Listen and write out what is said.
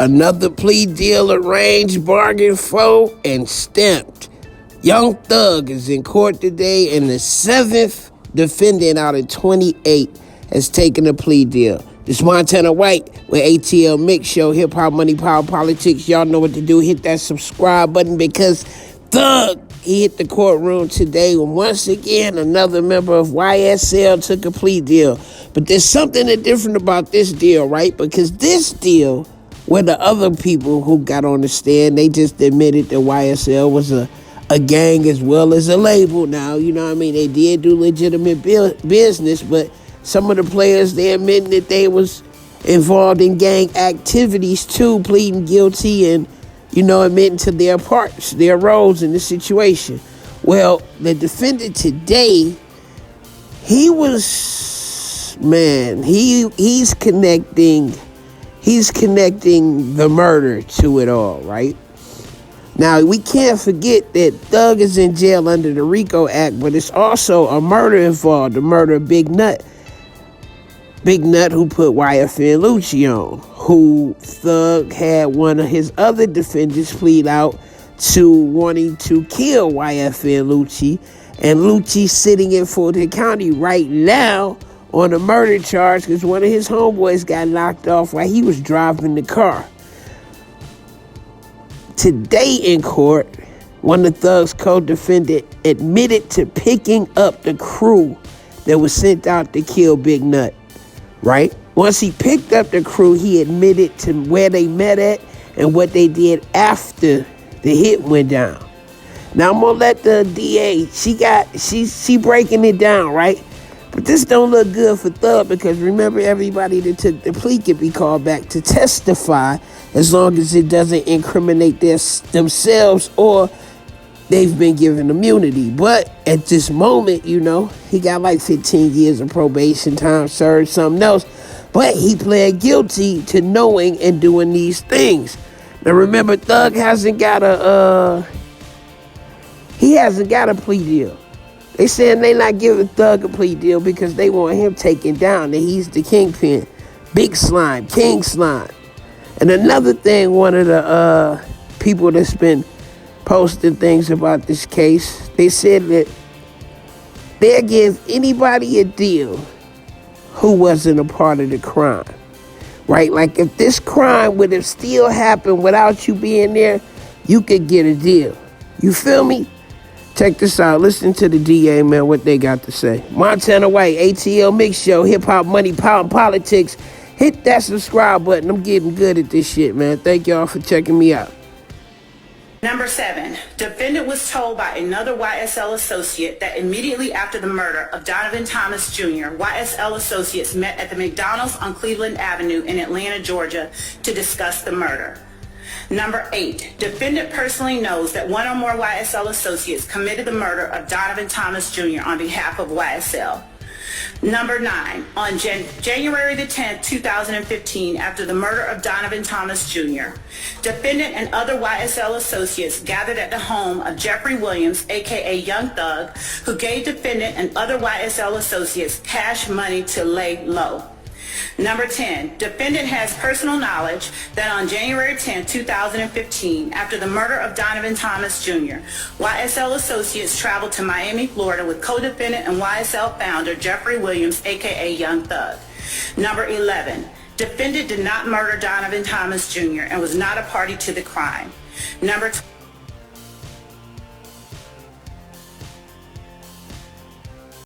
Another plea deal arranged, bargained for, and stamped. Young Thug is in court today, and the 7th defendant out of 28 has taken a plea deal. This Montana White with ATL Mix Show, Hip Hop, Money, Power, Politics. Y'all know what to do. Hit that subscribe button because Thug, he hit the courtroom today. And once again, another member of YSL took a plea deal. But there's something different about this deal, right? Because this deal, where the other people who got on the stand, they just admitted that YSL was a gang as well as a label. Now, you know what I mean? They did do legitimate business, but some of the players, they admitting that they was involved in gang activities too, pleading guilty and, you know, admitting to their parts, their roles in the situation. Well, the defendant today, he's connecting the murder to it all, right? Now, we can't forget that Thug is in jail under the RICO Act, but it's also a murder involved, the murder of Big Nut. Big Nut, who put YFN Lucci on, who Thug had one of his other defendants plead out to wanting to kill YFN Lucci, and Lucci sitting in Fulton County right now on a murder charge because one of his homeboys got knocked off while he was driving the car. Today in court, one of Thug's co-defendants admitted to picking up the crew that was sent out to kill Big Nut, right? Once he picked up the crew, he admitted to where they met at and what they did after the hit went down. Now I'm gonna let the DA, she breaking it down, right? But this don't look good for Thug because remember, everybody that took the plea can be called back to testify as long as it doesn't incriminate themselves or they've been given immunity. But at this moment, you know, he got like 15 years of probation time served, something else. But he pled guilty to knowing and doing these things. Now remember, Thug hasn't got a plea deal. They saying they not giving Thug a plea deal because they want him taken down, that he's the kingpin. Big Slime, King Slime. And another thing, one of the people that's been posting things about this case, they said that they'll give anybody a deal who wasn't a part of the crime, right? Like if this crime would have still happened without you being there, you could get a deal. You feel me? Check this out. Listen to the DA, man, what they got to say. Montana White, ATL Mix Show, Hip Hop, Money, Power, Politics. Hit that subscribe button. I'm getting good at this shit, man. Thank y'all for checking me out. Number 7, defendant was told by another YSL associate that immediately after the murder of Donovan Thomas Jr., YSL associates met at the McDonald's on Cleveland Avenue in Atlanta, Georgia to discuss the murder. Number 8, defendant personally knows that one or more YSL associates committed the murder of Donovan Thomas Jr. on behalf of YSL. Number 9, on January the 10th, 2015, after the murder of Donovan Thomas Jr., defendant and other YSL associates gathered at the home of Jeffrey Williams, aka Young Thug, who gave defendant and other YSL associates cash money to lay low. Number 10, defendant has personal knowledge that on January 10, 2015, after the murder of Donovan Thomas Jr., YSL associates traveled to Miami, Florida with co-defendant and YSL founder Jeffrey Williams, aka Young Thug. Number 11, defendant did not murder Donovan Thomas Jr. and was not a party to the crime. Number 12,